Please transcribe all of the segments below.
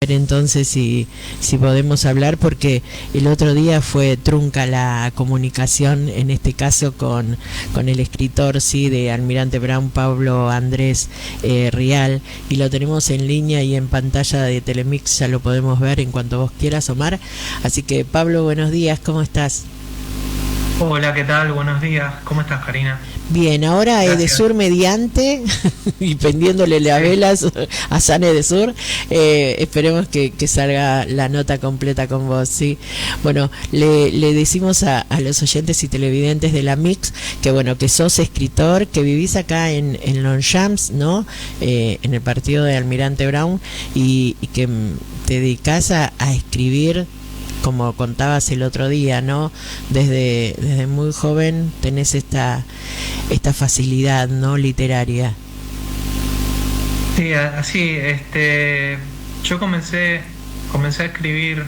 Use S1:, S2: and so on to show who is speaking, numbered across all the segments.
S1: Entonces si podemos hablar, porque el otro día fue trunca la comunicación, en este caso con el escritor de Almirante Brown, Pablo Andrés Rial, y lo tenemos en línea y en pantalla de Telemix, ya lo podemos ver en cuanto vos quieras, Omar. Así que Pablo, buenos días, ¿cómo estás?
S2: Hola, ¿qué tal? Buenos días. ¿Cómo estás, Karina?
S1: Bien, ahora Edesur mediante y pendiéndole las velas a San Edesur, esperemos que salga la nota completa con vos, ¿sí? Bueno, le decimos a los oyentes y televidentes de la Mix que bueno, que sos escritor, que vivís acá en Longchamps, ¿no? En el partido de Almirante Brown, y que te dedicás a escribir, como contabas el otro día, ¿no? Desde muy joven tenés esta facilidad, ¿no? Literaria.
S2: Sí, así, yo comencé a escribir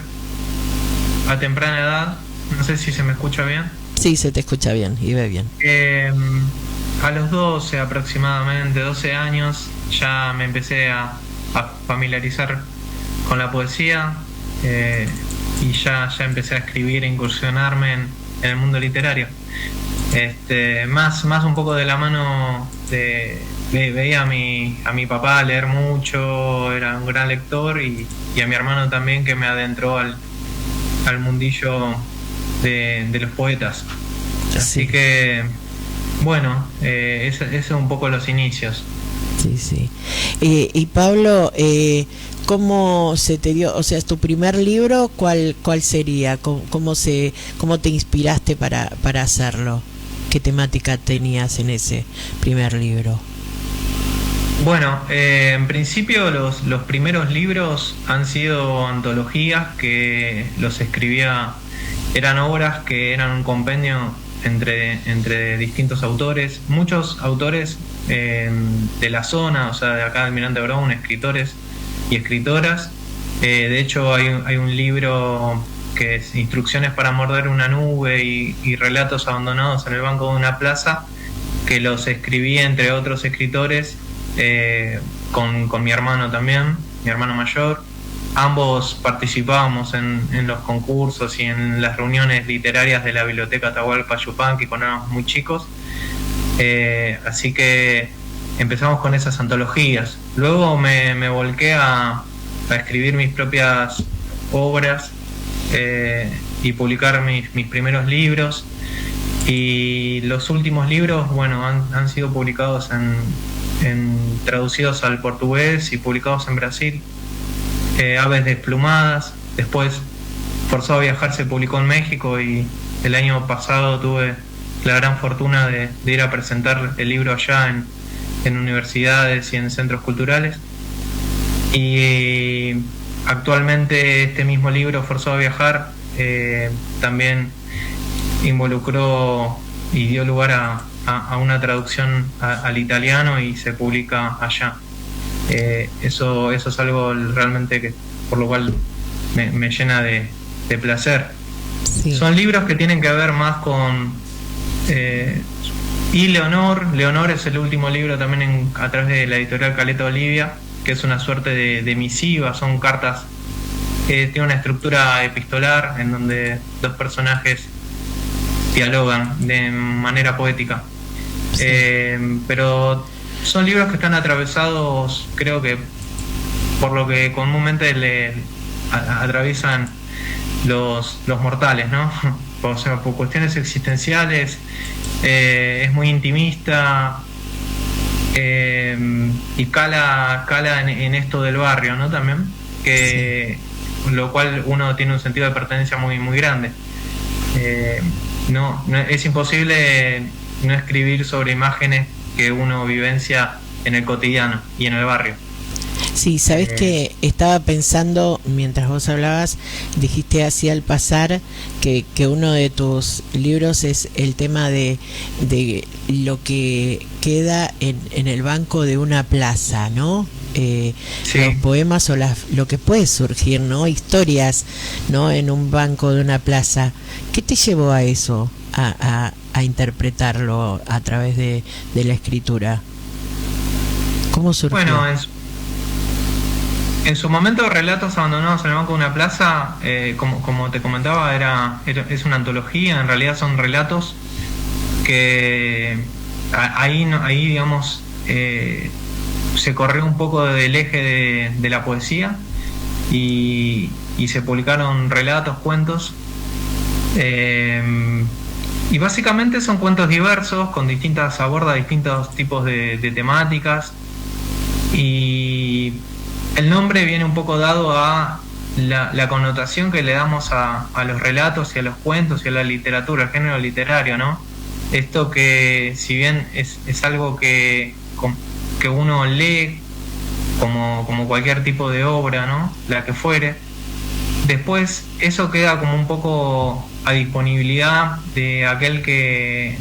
S2: a temprana edad. No sé si se me escucha bien.
S1: Sí, se te escucha bien y ve bien.
S2: A los 12 aproximadamente, 12 años, ya me empecé a familiarizar con la poesía, y ya empecé a escribir, a incursionarme en el mundo literario. Más un poco de la mano veía a mi papá leer mucho, era un gran lector, y a mi hermano también, que me adentró al mundillo de los poetas. Así que, bueno, esos son un poco los inicios.
S1: Sí, sí. Y Pablo, ¿cómo se te dio? O sea, tu primer libro, ¿cuál sería? ¿Cómo te inspiraste para hacerlo? ¿Qué temática tenías en ese primer libro?
S2: Bueno, en principio los primeros libros han sido antologías que los escribía, eran obras que eran un compendio entre distintos autores, muchos autores de la zona, o sea, de acá de Almirante Brown, escritores y escritoras. De hecho hay un libro que es Instrucciones para morder una nube y relatos abandonados en el banco de una plaza, que los escribí entre otros escritores, con mi hermano también, mi hermano mayor. Ambos participábamos en los concursos y en las reuniones literarias de la Biblioteca Atahualpa Yupanqui cuando éramos muy chicos. Así que empezamos con esas antologías. Luego me volqué a escribir mis propias obras, y publicar mis primeros libros. Y los últimos libros, bueno, han sido publicados traducidos al portugués y publicados en Brasil. Aves desplumadas. Después, Forzado a viajar se publicó en México, y el año pasado tuve la gran fortuna de ir a presentar el libro allá en universidades y en centros culturales. Y actualmente este mismo libro, Forzado a viajar, también involucró y dio lugar a una traducción al italiano, y se publica allá. Eso es algo realmente por lo cual me llena de placer.
S1: Sí.
S2: Son libros que tienen que ver más con... y Leonor es el último libro también a través de la editorial Caleta Olivia, que es una suerte de misiva, son cartas que tienen una estructura epistolar en donde dos personajes dialogan de manera poética. Sí. Pero son libros que están atravesados, creo que por lo que comúnmente atraviesan los mortales, ¿no? O sea, por cuestiones existenciales, es muy intimista, y cala en esto del barrio, ¿no? También, que sí. Lo cual uno tiene un sentido de pertenencia muy, muy grande. No es imposible no escribir sobre imágenes que uno vivencia en el cotidiano y en el barrio.
S1: Sí, sabes que estaba pensando mientras vos hablabas, dijiste así al pasar que uno de tus libros es el tema de lo que queda en el banco de una plaza, ¿no? Sí. Los poemas o lo que puede surgir, ¿no? Historias, ¿no? En un banco de una plaza. ¿Qué te llevó a eso, a interpretarlo a través de la escritura? ¿Cómo surgió?
S2: Bueno, En su momento, Relatos Abandonados en el Banco de una Plaza, como te comentaba, es una antología. En realidad son relatos que ahí digamos, se corrió un poco del eje de la poesía y se publicaron relatos, cuentos. Y básicamente son cuentos diversos, aborda distintos tipos de temáticas. Y el nombre viene un poco dado a la connotación que le damos a los relatos y a los cuentos y a la literatura, al género literario, ¿no? Esto que, si bien es algo que uno lee como cualquier tipo de obra, ¿no? La que fuere, después eso queda como un poco a disponibilidad de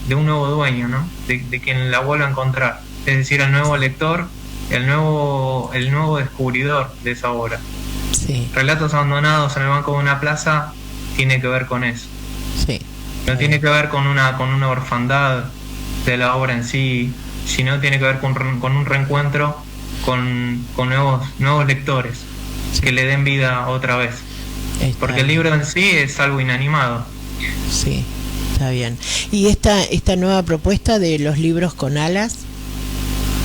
S2: de un nuevo dueño, ¿no? De quien la vuelva a encontrar, es decir, el nuevo lector, el nuevo descubridor de esa obra.
S1: Sí.
S2: Relatos Abandonados en el Banco de una Plaza tiene que ver con eso.
S1: Sí.
S2: No tiene que ver con una orfandad de la obra en sí, sino tiene que ver con un reencuentro con nuevos lectores, sí, que le den vida otra vez. Porque el libro en sí es algo inanimado.
S1: Sí, está bien. ¿Y esta nueva propuesta de los libros con alas,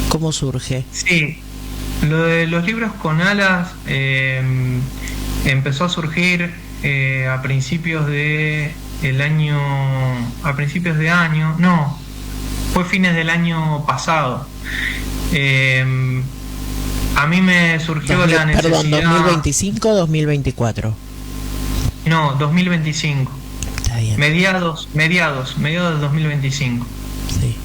S1: cómo surge?
S2: Sí, lo de los libros con alas empezó a surgir a principios de año, no, fue fines del año pasado. A mí me surgió la necesidad...
S1: Perdón, ¿2025 o 2024?
S2: No, 2025.
S1: Está bien.
S2: Mediados del 2025.
S1: Sí.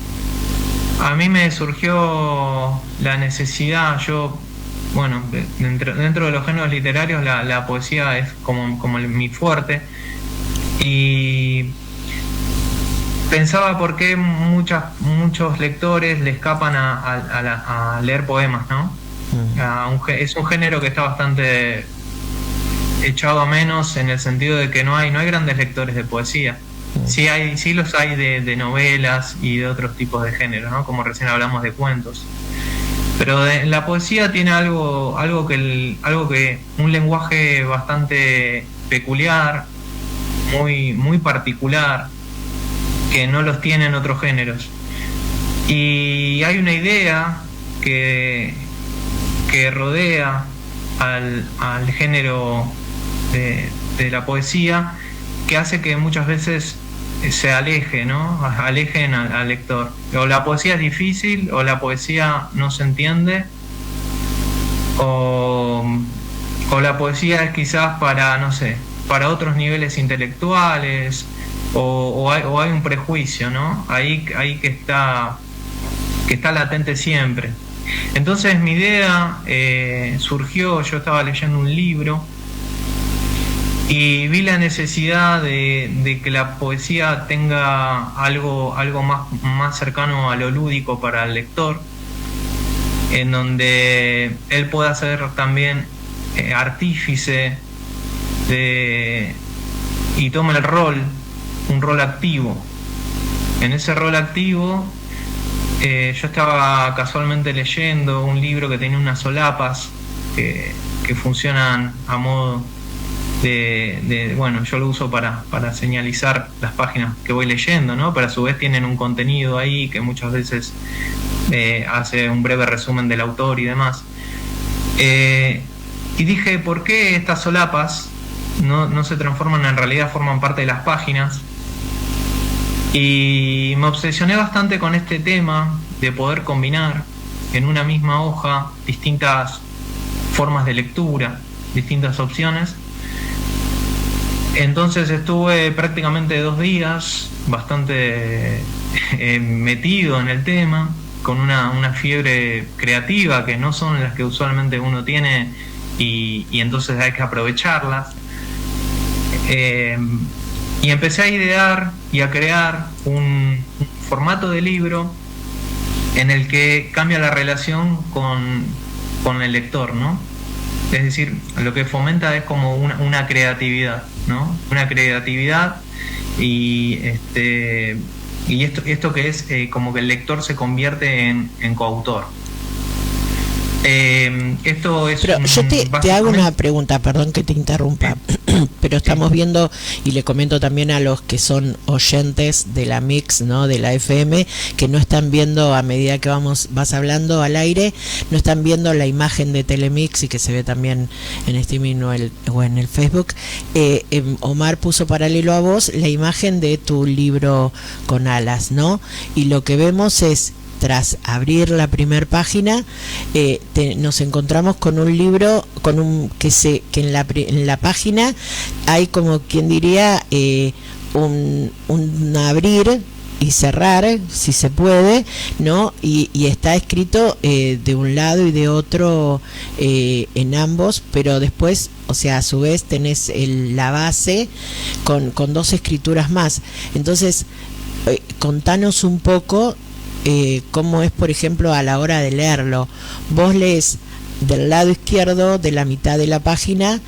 S2: A mí me surgió la necesidad, bueno, dentro de los géneros literarios la poesía es como mi fuerte, y pensaba por qué muchos lectores le escapan a leer poemas, ¿no? Es un género que está bastante echado a menos, en el sentido de que no hay grandes lectores de poesía. Sí los hay de novelas y de otros tipos de géneros, ¿no? Como recién hablamos de cuentos. Pero la poesía tiene algo que un lenguaje bastante peculiar, muy particular, que no los tienen otros géneros. Y hay una idea que rodea al género de la poesía, que hace que muchas veces se aleje, ¿no? Alejen al lector. O la poesía es difícil, o la poesía no se entiende, o la poesía es quizás para, no sé, para otros niveles intelectuales, o hay un prejuicio, ¿no? Ahí que está latente siempre. Entonces mi idea surgió, yo estaba leyendo un libro y vi la necesidad de que la poesía tenga algo más cercano a lo lúdico para el lector, en donde él pueda ser también artífice y tome un rol activo. En ese rol activo, yo estaba casualmente leyendo un libro que tenía unas solapas que funcionan a modo bueno, yo lo uso para señalizar las páginas que voy leyendo, ¿no? Pero a su vez tienen un contenido ahí que muchas veces hace un breve resumen del autor y demás. Y dije, ¿por qué estas solapas no se transforman, en realidad forman parte de las páginas? Y me obsesioné bastante con este tema de poder combinar en una misma hoja distintas formas de lectura, distintas opciones. Entonces estuve prácticamente 2 días bastante metido en el tema, con una fiebre creativa que no son las que usualmente uno tiene, y entonces hay que aprovecharlas. Y empecé a idear y a crear un formato de libro en el que cambia la relación con el lector, ¿no? Es decir, lo que fomenta es como una creatividad, ¿no? Una creatividad y esto que es como que el lector se convierte en coautor. Esto es
S1: Pero yo te hago una pregunta, perdón que te interrumpa, pero estamos viendo, y le comento también a los que son oyentes de la Mix, ¿no?, de la FM, que no están viendo, a medida que vas hablando al aire, no están viendo la imagen de Telemix, y que se ve también en streaming o en el Facebook. Omar puso paralelo a vos la imagen de tu libro Con alas, ¿no? Y lo que vemos es, tras abrir la primer página, nos encontramos con un libro que en la página hay, como quien diría, un abrir y cerrar, si se puede, ¿no? Y está escrito de un lado y de otro, en ambos, pero después, o sea, a su vez tenés la base con dos escrituras más. Entonces, contanos un poco cómo es, por ejemplo, a la hora de leerlo. Vos lees del lado izquierdo de la mitad de la página,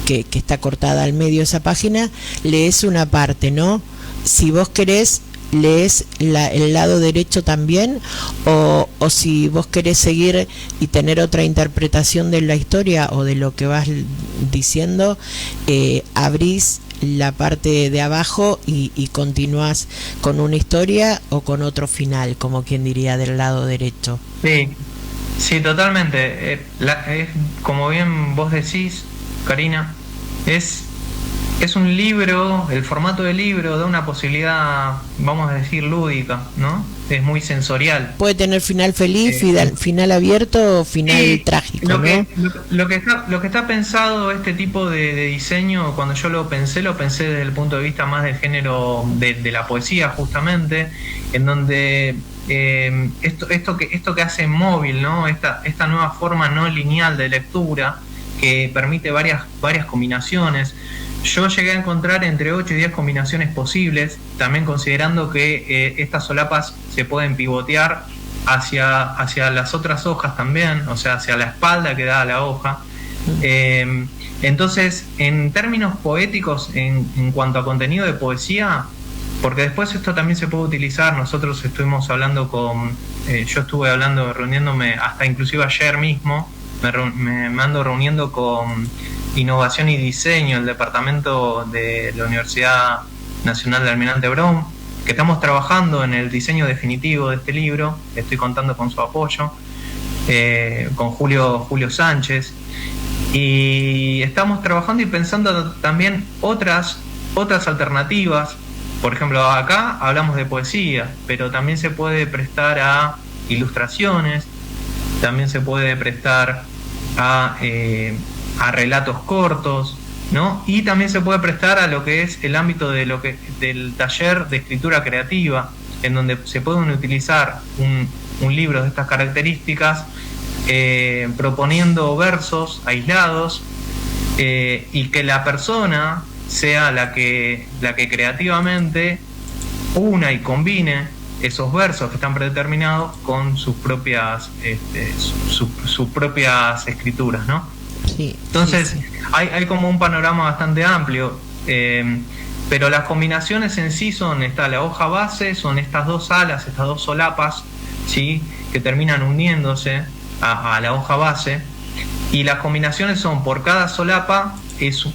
S1: que está cortada al medio esa página, lees una parte, ¿no? Si vos querés, lees el lado derecho también, o si vos querés seguir y tener otra interpretación de la historia o de lo que vas diciendo, abrís la parte de abajo y continúas con una historia o con otro final, como quien diría, del lado derecho.
S2: Sí, totalmente. Como bien vos decís, Karina, es un libro, el formato del libro da una posibilidad, vamos a decir, lúdica, ¿no? Es muy sensorial.
S1: Puede tener final feliz, final abierto o final trágico,
S2: ¿no? Lo que está pensado, este tipo de diseño, cuando yo lo pensé desde el punto de vista más del género de la poesía, justamente, en donde esto que hace móvil, ¿no? Esta nueva forma no lineal de lectura que permite varias combinaciones. Yo llegué a encontrar entre 8 y 10 combinaciones posibles, también considerando que estas solapas se pueden pivotear hacia las otras hojas también, o sea, hacia la espalda que da a la hoja. Entonces, en términos poéticos, en cuanto a contenido de poesía, porque después esto también se puede utilizar, nosotros estuvimos hablando yo estuve reuniéndome, hasta inclusive ayer mismo, me ando reuniendo con Innovación y Diseño, el departamento de la Universidad Nacional de Almirante Brown, que estamos trabajando en el diseño definitivo de este libro. Estoy contando con su apoyo, con Julio Sánchez, y estamos trabajando y pensando también otras alternativas. Por ejemplo, acá hablamos de poesía, pero también se puede prestar a ilustraciones, también se puede prestar a relatos cortos, ¿no? Y también se puede prestar a lo que es el ámbito del taller de escritura creativa, en donde se pueden utilizar un libro de estas características, proponiendo versos aislados, y que la persona sea la que creativamente una y combine esos versos que están predeterminados con sus propias escrituras, ¿no?
S1: Sí,
S2: entonces
S1: sí.
S2: Hay como un panorama bastante amplio, pero las combinaciones en sí está la hoja base, son estas dos alas, estas dos solapas, ¿sí?, que terminan uniéndose a la hoja base, y las combinaciones son por cada solapa,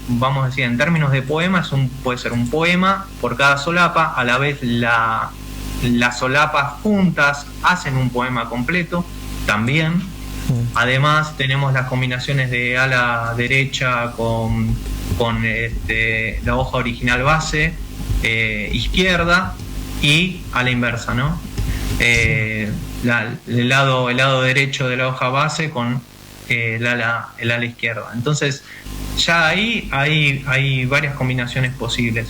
S2: vamos a decir, en términos de poema, puede ser un poema por cada solapa, a la vez las solapas juntas hacen un poema completo también. Además tenemos las combinaciones de ala derecha con la hoja original base, izquierda, y a la inversa, ¿no? El lado derecho de la hoja base con el ala izquierda. Entonces ya ahí hay varias combinaciones posibles.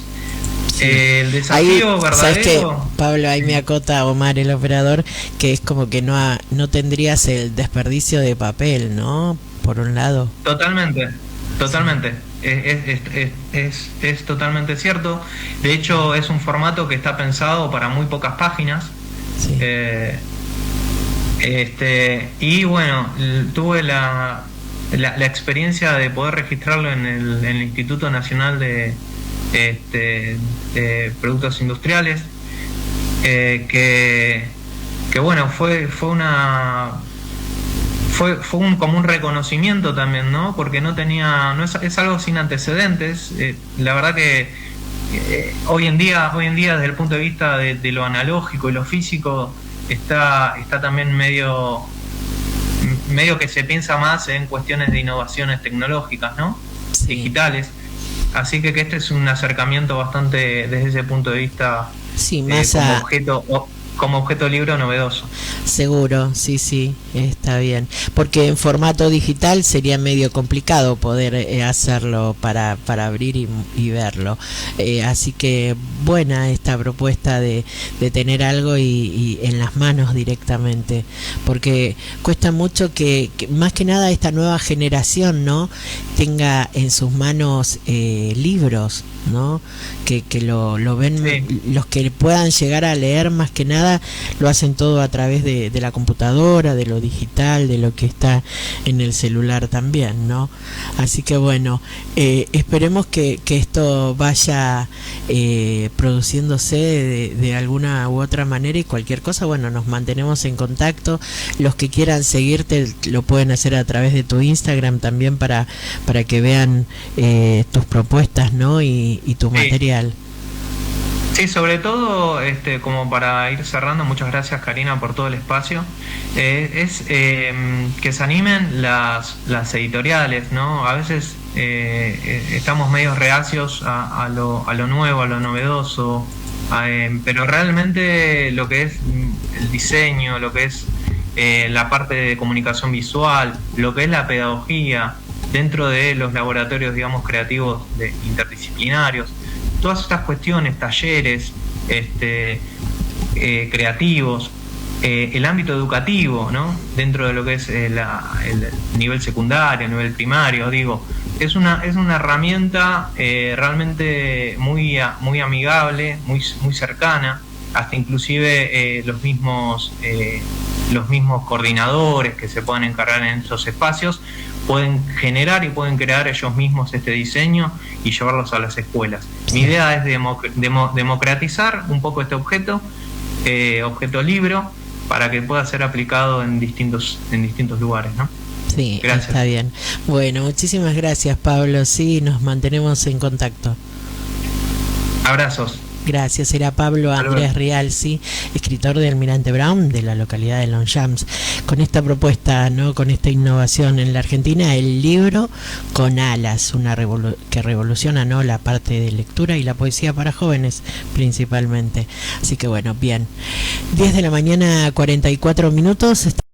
S2: Sí. El desafío
S1: ahí,
S2: verdadero...
S1: ¿sabes qué, Pablo? Ahí me acota Omar, el operador, que es como que no tendrías el desperdicio de papel, ¿no? Por un lado.
S2: Totalmente. Es totalmente cierto. De hecho, es un formato que está pensado para muy pocas páginas.
S1: Sí.
S2: Y bueno, tuve la experiencia de poder registrarlo en el Instituto Nacional de Productos Industriales, que bueno, fue como un reconocimiento también, ¿no? Porque es algo sin antecedentes. La verdad que hoy en día desde el punto de vista de lo analógico y lo físico, está también medio que se piensa más en cuestiones de innovaciones tecnológicas, ¿no?
S1: Sí.
S2: Digitales. Así que este es un acercamiento bastante desde ese punto de vista,
S1: Sí, más
S2: como objeto libro novedoso.
S1: Seguro, sí, está bien. Porque en formato digital sería medio complicado poder hacerlo para abrir y verlo. Así que buena esta propuesta de tener algo y en las manos directamente. Porque cuesta mucho que más que nada esta nueva generación, ¿no?, tenga en sus manos libros, ¿no? Que lo ven, sí. Los que puedan llegar a leer, más que nada lo hacen todo a través de la computadora, de lo digital, de lo que está en el celular también, ¿no? Así que bueno, esperemos que esto vaya produciéndose de alguna u otra manera, y cualquier cosa, bueno, nos mantenemos en contacto. Los que quieran seguirte lo pueden hacer a través de tu Instagram también, para que vean tus propuestas, ¿no? Y tu material.
S2: Sí, sobre todo, como para ir cerrando, muchas gracias, Karina, por todo el espacio, es que se animen las editoriales, ¿no? A veces estamos medio reacios a lo nuevo, a lo novedoso, pero realmente lo que es el diseño, lo que es la parte de comunicación visual, lo que es la pedagogía dentro de los laboratorios, digamos, creativos interdisciplinarios, todas estas cuestiones, talleres creativos, el ámbito educativo, ¿no?, dentro de lo que es el nivel secundario, el nivel primario, digo, es una herramienta realmente muy amigable, muy cercana, hasta inclusive los mismos coordinadores que se pueden encargar en esos espacios pueden generar y pueden crear ellos mismos este diseño y llevarlos a las escuelas. Mi idea es democratizar un poco este objeto libro, para que pueda ser aplicado en distintos lugares, ¿no?
S1: Sí, gracias. Está bien. Bueno, muchísimas gracias, Pablo. Sí, nos mantenemos en contacto.
S2: Abrazos.
S1: Gracias, era Pablo Andrés Rialci, escritor de Almirante Brown, de la localidad de Longchamps, con esta propuesta, ¿no?, con esta innovación en la Argentina, el libro con alas, que revoluciona, ¿no?, la parte de lectura y la poesía para jóvenes principalmente. Así que bueno, bien. 10 de la mañana, 44 minutos.